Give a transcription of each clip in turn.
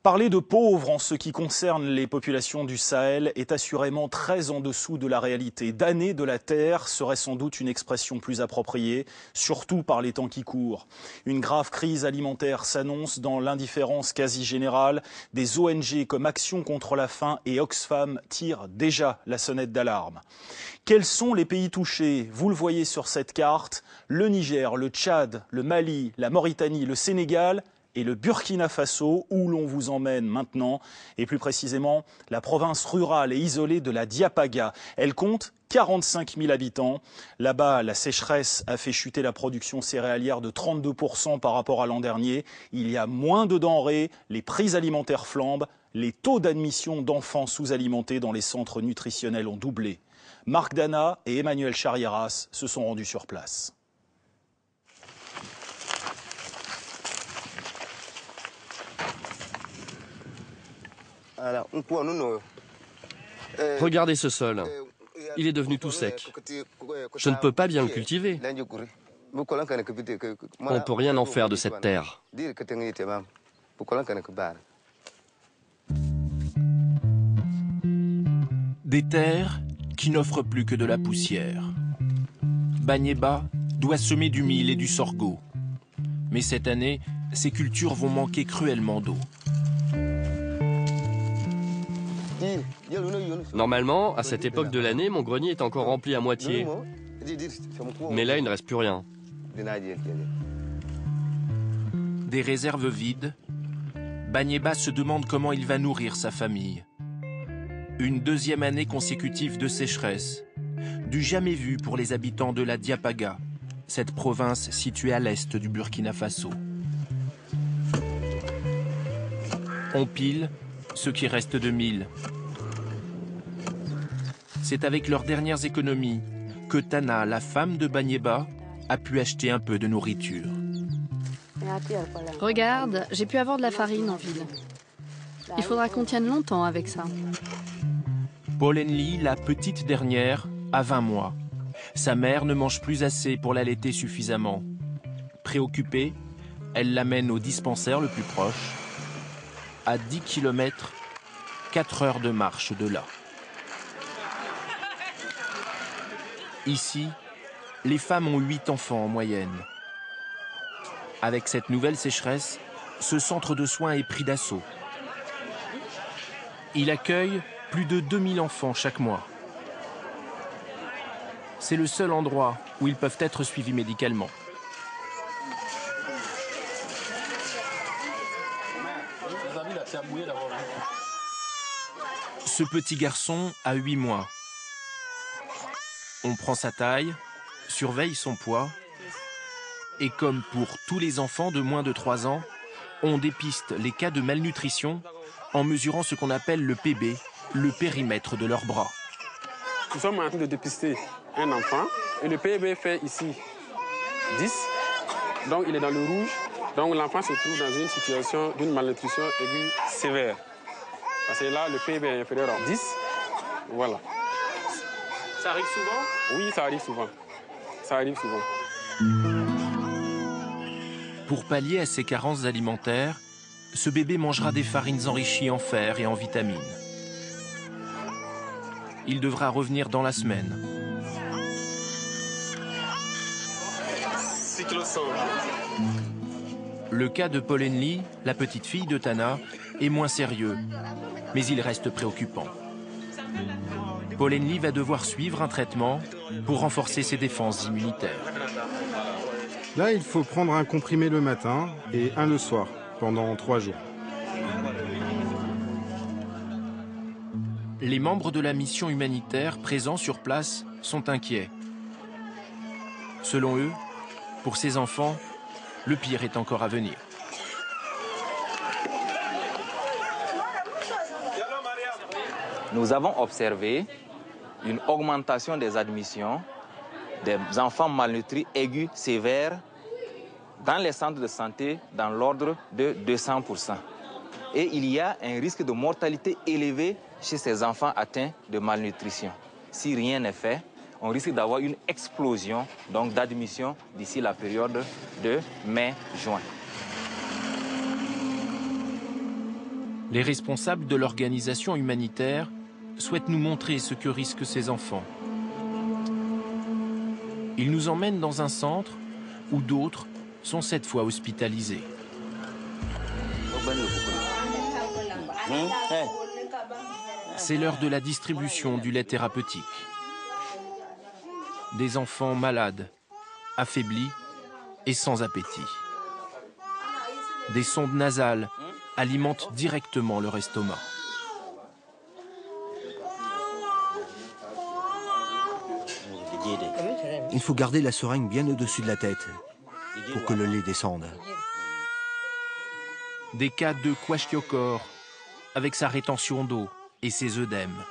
Parler de pauvres en ce qui concerne les populations du Sahel est assurément très en dessous de la réalité. Damnés de la terre serait sans doute une expression plus appropriée, surtout par les temps qui courent. Une grave crise alimentaire s'annonce dans l'indifférence quasi générale. Des ONG comme Action contre la faim et Oxfam tirent déjà la sonnette d'alarme. Quels sont les pays touchés? Vous le voyez sur cette carte, le Niger, le Tchad, le Mali, la Mauritanie, le Sénégal et le Burkina Faso, où l'on vous emmène maintenant, et plus précisément la province rurale et isolée de la Diapaga. Elle compte 45 000 habitants. Là-bas, la sécheresse a fait chuter la production céréalière de 32% par rapport à l'an dernier. Il y a moins de denrées, les prix alimentaires flambent, les taux d'admission d'enfants sous-alimentés dans les centres nutritionnels ont doublé. Marc Dana et Emmanuel Charrieras se sont rendus sur place. Regardez ce sol. Il est devenu tout sec. Je ne peux pas bien le cultiver. On ne peut rien en faire de cette terre. Des terres qui n'offrent plus que de la poussière. Banyeba doit semer du mil et du sorgho. Mais cette année, ces cultures vont manquer cruellement d'eau. Normalement, à cette époque de l'année, mon grenier est encore rempli à moitié. Mais là, il ne reste plus rien. Des réserves vides, Banyeba se demande comment il va nourrir sa famille. Une deuxième année consécutive de sécheresse, du jamais vu pour les habitants de la Diapaga, cette province située à l'est du Burkina Faso. On pile ce qui reste de mil. C'est avec leurs dernières économies que Tana, la femme de Banyeba, a pu acheter un peu de nourriture. Regarde, j'ai pu avoir de la farine en ville. Il faudra qu'on tienne longtemps avec ça. Paulenli, la petite dernière, a 20 mois. Sa mère ne mange plus assez pour l'allaiter suffisamment. Préoccupée, elle l'amène au dispensaire le plus proche, à 10 km, 4 heures de marche de là. Ici, les femmes ont 8 enfants en moyenne. Avec cette nouvelle sécheresse, ce centre de soins est pris d'assaut. Il accueille plus de 2000 enfants chaque mois. C'est le seul endroit où ils peuvent être suivis médicalement. Ce petit garçon a 8 mois. On prend sa taille, surveille son poids, et comme pour tous les enfants de moins de 3 ans, on dépiste les cas de malnutrition en mesurant ce qu'on appelle le PB, le périmètre de leurs bras. Nous sommes en train de dépister un enfant, et le PB fait ici 10, donc il est dans le rouge, donc l'enfant se trouve dans une situation d'une malnutrition aiguë sévère. Parce que là, le PB est inférieur à 10, voilà. Ça arrive souvent? Oui, ça arrive souvent. Ça arrive souvent. Pour pallier à ces carences alimentaires, ce bébé mangera des farines enrichies en fer et en vitamines. Il devra revenir dans la semaine. Le cas de Paulenli, la petite fille de Tana, est moins sérieux, mais il reste préoccupant. Paulenli va devoir suivre un traitement pour renforcer ses défenses immunitaires. Là, il faut prendre un comprimé le matin et un le soir, pendant 3 jours. Les membres de la mission humanitaire présents sur place sont inquiets. Selon eux, pour ces enfants, le pire est encore à venir. Nous avons observé une augmentation des admissions des enfants malnutris aigus sévères dans les centres de santé dans l'ordre de 200%. Et il y a un risque de mortalité élevé chez ces enfants atteints de malnutrition. Si rien n'est fait, on risque d'avoir une explosion d'admission d'ici la période de mai-juin. Les responsables de l'organisation humanitaire souhaitent nous montrer ce que risquent ces enfants. Ils nous emmènent dans un centre où d'autres sont cette fois hospitalisés. C'est l'heure de la distribution du lait thérapeutique. Des enfants malades, affaiblis et sans appétit. Des sondes nasales alimentent directement leur estomac. Il faut garder la seringue bien au-dessus de la tête pour que le lait descende. Des cas de kwashiorkor avec sa rétention d'eau et ses œdèmes.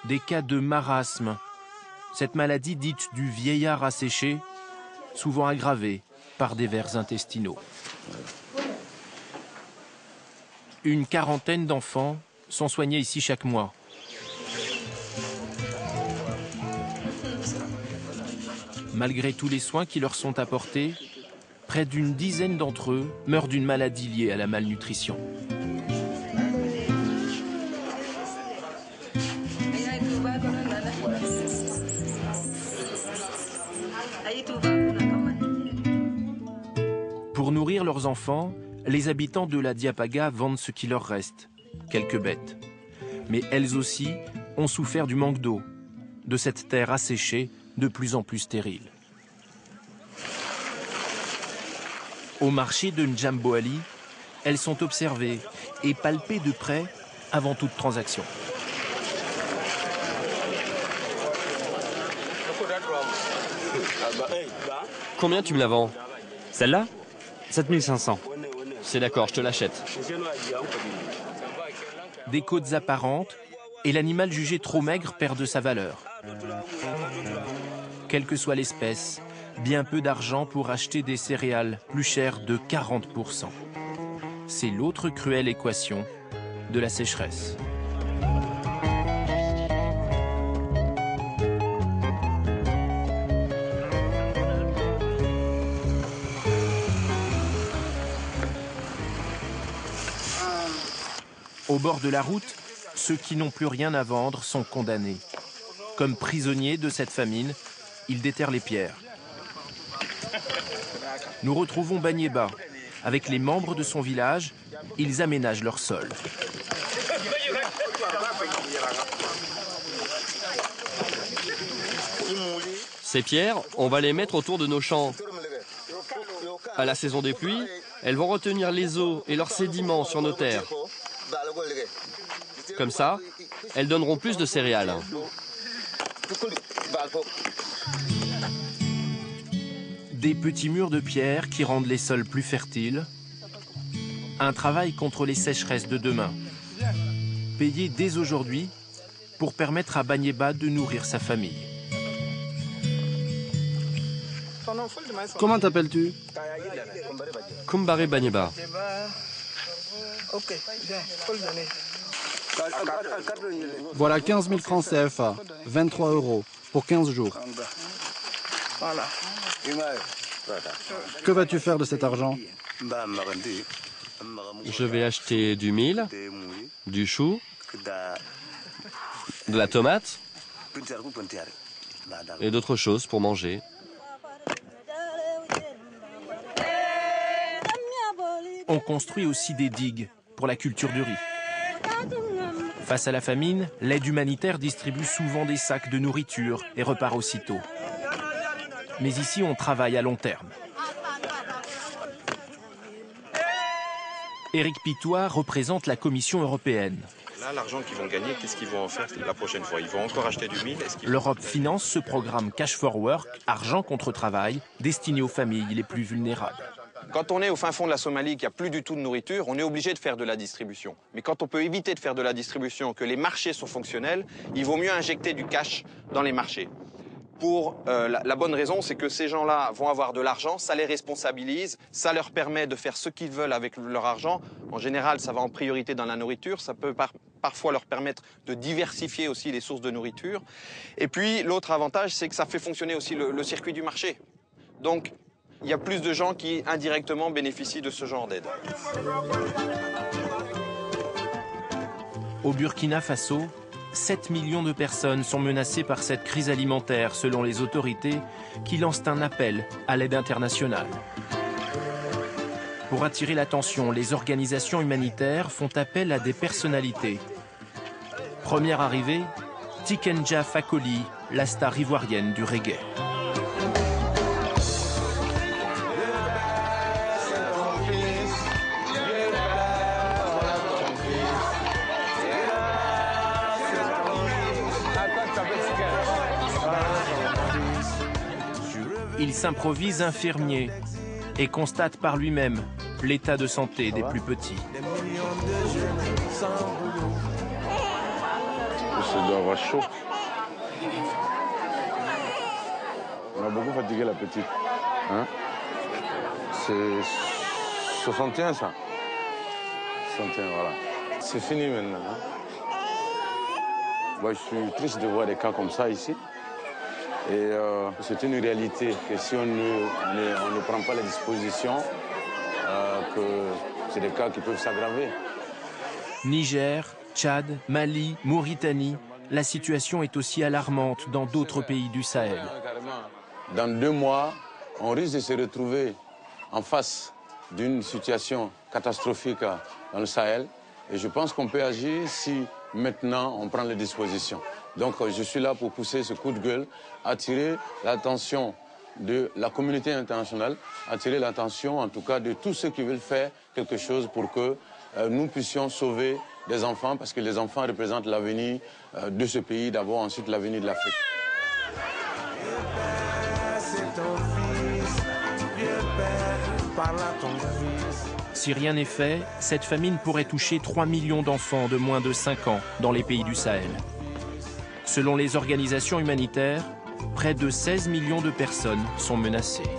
Des cas de marasme, cette maladie dite du vieillard asséché, souvent aggravée par des vers intestinaux. Une quarantaine d'enfants sont soignés ici chaque mois. Malgré tous les soins qui leur sont apportés, près d'une dizaine d'entre eux meurent d'une maladie liée à la malnutrition. Pour nourrir leurs enfants, les habitants de la Diapaga vendent ce qui leur reste, quelques bêtes. Mais elles aussi ont souffert du manque d'eau, de cette terre asséchée, de plus en plus stérile. Au marché de Njamboali, elles sont observées et palpées de près avant toute transaction. Combien tu me la vends? Celle-là 7500. C'est d'accord, je te l'achète. Des côtes apparentes et l'animal jugé trop maigre perd de sa valeur. Quelle que soit l'espèce, bien peu d'argent pour acheter des céréales plus chères de 40%. C'est l'autre cruelle équation de la sécheresse. Au bord de la route, ceux qui n'ont plus rien à vendre sont condamnés. Comme prisonniers de cette famine, ils déterrent les pierres. Nous retrouvons Banyeba. Avec les membres de son village, ils aménagent leur sol. Ces pierres, on va les mettre autour de nos champs. À la saison des pluies, elles vont retenir les eaux et leurs sédiments sur nos terres. Comme ça, elles donneront plus de céréales. Des petits murs de pierre qui rendent les sols plus fertiles. Un travail contre les sécheresses de demain. Payé dès aujourd'hui pour permettre à Banyeba de nourrir sa famille. Comment t'appelles-tu? Kumbare Banyeba. Voilà 15 000 francs CFA, 23 € pour 15 jours. Que vas-tu faire de cet argent? Je vais acheter du mil, du chou, de la tomate et d'autres choses pour manger. On construit aussi des digues pour la culture du riz. Face à la famine, l'aide humanitaire distribue souvent des sacs de nourriture et repart aussitôt. Mais ici, on travaille à long terme. Éric Pitois représente la Commission européenne. Là, l'argent qu'ils vont gagner, qu'est-ce qu'ils vont en faire la prochaine fois? Ils vont encore acheter du mil? L'Europe finance ce programme Cash for Work, argent contre travail, destiné aux familles les plus vulnérables. Quand on est au fin fond de la Somalie, qu'il n'y a plus du tout de nourriture, on est obligé de faire de la distribution. Mais quand on peut éviter de faire de la distribution, que les marchés sont fonctionnels, il vaut mieux injecter du cash dans les marchés. Pour la bonne raison, c'est que ces gens-là vont avoir de l'argent, ça les responsabilise, ça leur permet de faire ce qu'ils veulent avec leur argent. En général, ça va en priorité dans la nourriture, ça peut parfois leur permettre de diversifier aussi les sources de nourriture. Et puis, l'autre avantage, c'est que ça fait fonctionner aussi le circuit du marché. Donc, il y a plus de gens qui indirectement bénéficient de ce genre d'aide. Au Burkina Faso, 7 millions de personnes sont menacées par cette crise alimentaire selon les autorités qui lancent un appel à l'aide internationale. Pour attirer l'attention, les organisations humanitaires font appel à des personnalités. Première arrivée, Tikenja Fakoly, la star ivoirienne du reggae. Il s'improvise infirmier et constate par lui-même l'état de santé des plus petits. Ça doit avoir chaud. On a beaucoup fatigué la petite. Hein? C'est 61 ça. 61, voilà. C'est fini maintenant. Hein? Moi, je suis triste de voir des cas comme ça ici. Et c'est une réalité que si on ne prend pas les dispositions, que c'est des cas qui peuvent s'aggraver. Niger, Tchad, Mali, Mauritanie, la situation est aussi alarmante dans d'autres pays du Sahel. Dans 2 mois, on risque de se retrouver en face d'une situation catastrophique dans le Sahel. Et je pense qu'on peut agir si maintenant on prend les dispositions. Donc je suis là pour pousser ce coup de gueule, attirer l'attention de la communauté internationale, attirer l'attention en tout cas de tous ceux qui veulent faire quelque chose pour que nous puissions sauver des enfants, parce que les enfants représentent l'avenir de ce pays, d'abord, ensuite l'avenir de l'Afrique. Si rien n'est fait, cette famine pourrait toucher 3 millions d'enfants de moins de 5 ans dans les pays du Sahel. Selon les organisations humanitaires, près de 16 millions de personnes sont menacées.